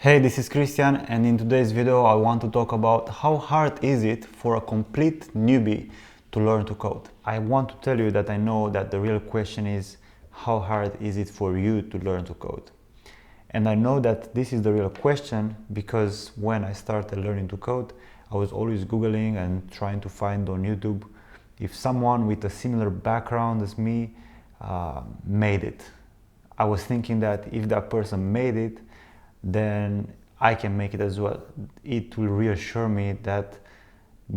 Hey, this is Christian, and in today's video I want to talk about how hard is it for a complete newbie to learn to code. I want to tell you that I know that the real question is how hard is it for you to learn to code. And I know that this is the real question because when I started learning to code, I was always Googling and trying to find on YouTube if someone with a similar background as me made it. I was thinking that if that person made it, then I can make it as well. It will reassure me that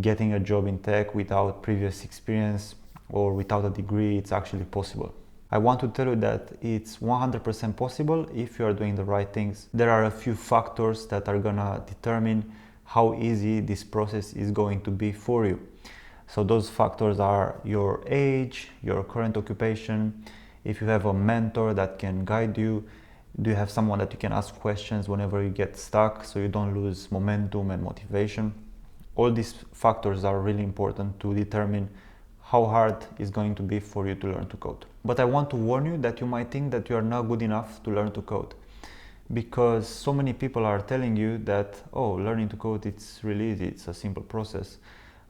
getting a job in tech without previous experience or without a degree, it's actually possible. I want to tell you that it's 100% possible if you are doing the right things. There are a few factors that are gonna determine how easy this process is going to be for you. So those factors are your age, your current occupation, if you have a mentor that can guide you, do you have someone that you can ask questions whenever you get stuck so you don't lose momentum and motivation? All these factors are really important to determine how hard it's going to be for you to learn to code. But I want to warn you that you might think that you are not good enough to learn to code because so many people are telling you that, oh, learning to code, it's really easy, it's a simple process.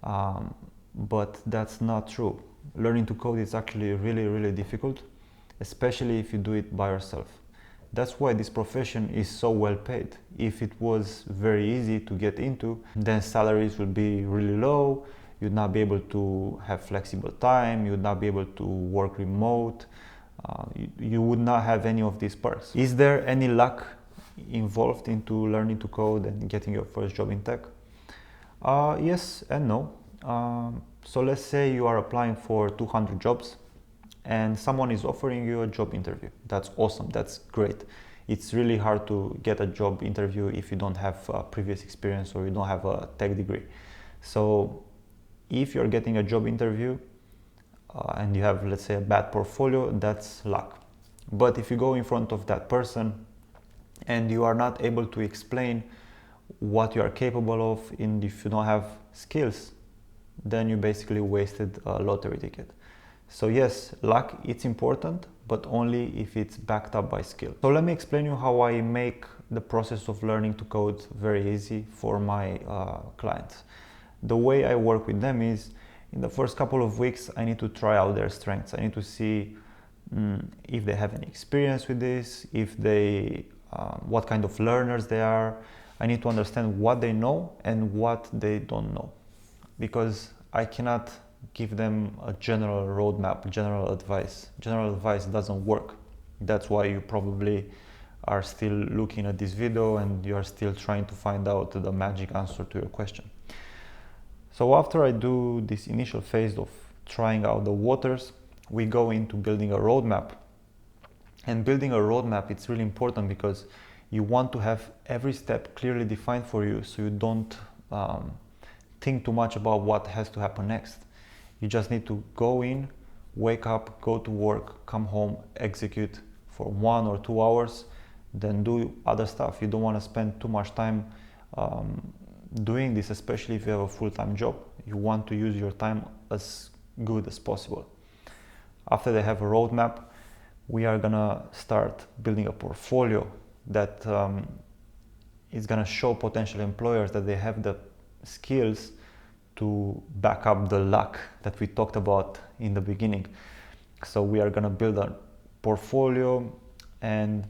But that's not true. Learning to code is actually really difficult, especially if you do it by yourself. That's why this profession is so well paid. If it was very easy to get into, then salaries would be really low, you'd not be able to have flexible time, you'd not be able to work remote, you would not have any of these perks. Is there any luck involved into learning to code and getting your first job in tech? Yes and no. So let's say you are applying for 200 jobs and someone is offering you a job interview. That's awesome, that's great. It's really hard to get a job interview if you don't have previous experience or you don't have a tech degree. So if you're getting a job interview and you have, let's say, a bad portfolio, that's luck. But if you go in front of that person and you are not able to explain what you are capable of and if you don't have skills, then you basically wasted a lottery ticket. So yes, luck, it's important, but only if it's backed up by skill. So let me explain you how I make the process of learning to code very easy for my clients. The way I work with them is, in the first couple of weeks, I need to try out their strengths. I need to see if they have any experience with this, if they, what kind of learners they are. I need to understand what they know and what they don't know, because I cannot give them a general roadmap, general advice. General advice doesn't work. That's why you probably are still looking at this video and you are still trying to find out the magic answer to your question. So after I do this initial phase of trying out the waters, we go into building a roadmap. And building a roadmap, it's really important because you want to have every step clearly defined for you so you don't think too much about what has to happen next. You just need to go in, wake up, go to work, come home, execute for 1 or 2 hours, then do other stuff. You don't want to spend too much time doing this, especially if you have a full-time job. You want to use your time as good as possible. After they have a roadmap, we are gonna start building a portfolio that is gonna show potential employers that they have the skills to back up the luck that we talked about in the beginning. So we are going to build a portfolio, and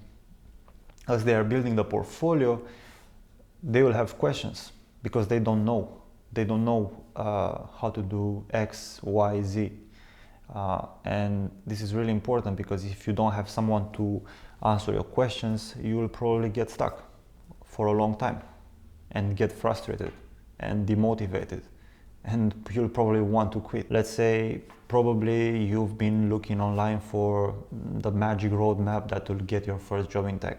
as they are building the portfolio, they will have questions because they don't know. They don't know how to do X, Y, Z. And this is really important because if you don't have someone to answer your questions, you will probably get stuck for a long time and get frustrated and demotivated, and you'll probably want to quit. Let's say probably you've been looking online for the magic roadmap that will get your first job in tech,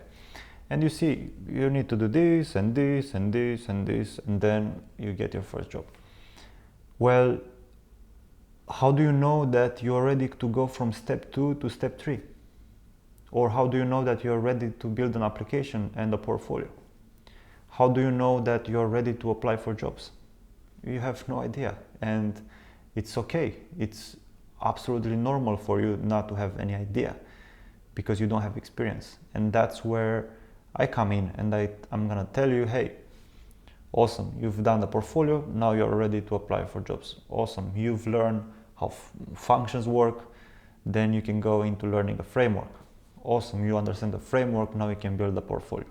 and you see you need to do this and this and this and this, and then you get your first job. Well, how do you know that you're ready to go from step 2 to step 3? Or how do you know that you're ready to build an application and a portfolio? How do you know that you're ready to apply for jobs? You have no idea, and it's okay. It's absolutely normal for you not to have any idea because you don't have experience. And that's where I come in and I'm gonna tell you, hey, awesome, you've done the portfolio, now you're ready to apply for jobs. Awesome, you've learned how functions work, then you can go into learning a framework. Awesome, you understand the framework, now you can build a portfolio,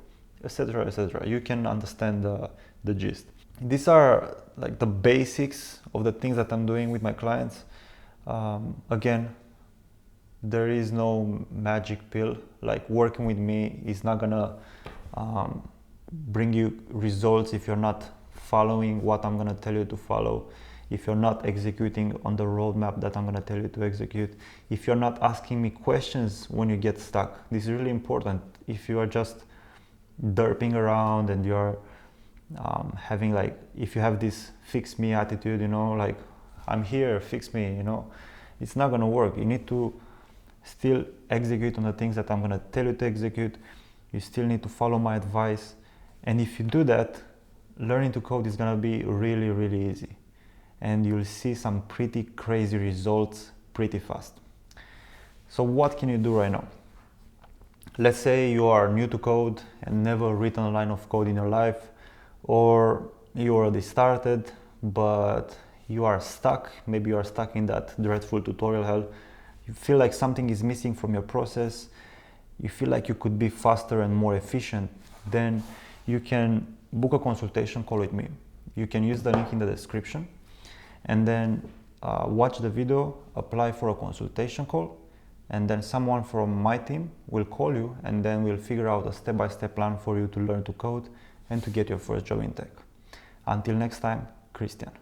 etc., etc. You can understand the gist. These are like the basics of the things that I'm doing with my clients. Again, there is no magic pill. Like, working with me is not gonna bring you results if you're not following what I'm gonna tell you to follow, if you're not executing on the roadmap that I'm gonna tell you to execute, if you're not asking me questions when you get stuck. This is really important. If you are just derping around and you're having like, if you have this fix me attitude, you know, like, I'm here, fix me, you know, it's not gonna work. You need to still execute on the things that I'm gonna tell you to execute. You still need to follow my advice. And if you do that, learning to code is gonna be really, really easy. And you'll see some pretty crazy results pretty fast. So what can you do right now? Let's say you are new to code and never written a line of code in your life, or you already started, but you are stuck. Maybe you are stuck in that dreadful tutorial hell. You feel like something is missing from your process. You feel like you could be faster and more efficient. Then you can book a consultation call with me. You can use the link in the description and then watch the video, apply for a consultation call, and then someone from my team will call you, and then we'll figure out a step-by-step plan for you to learn to code and to get your first job in tech. Until next time, Cristian.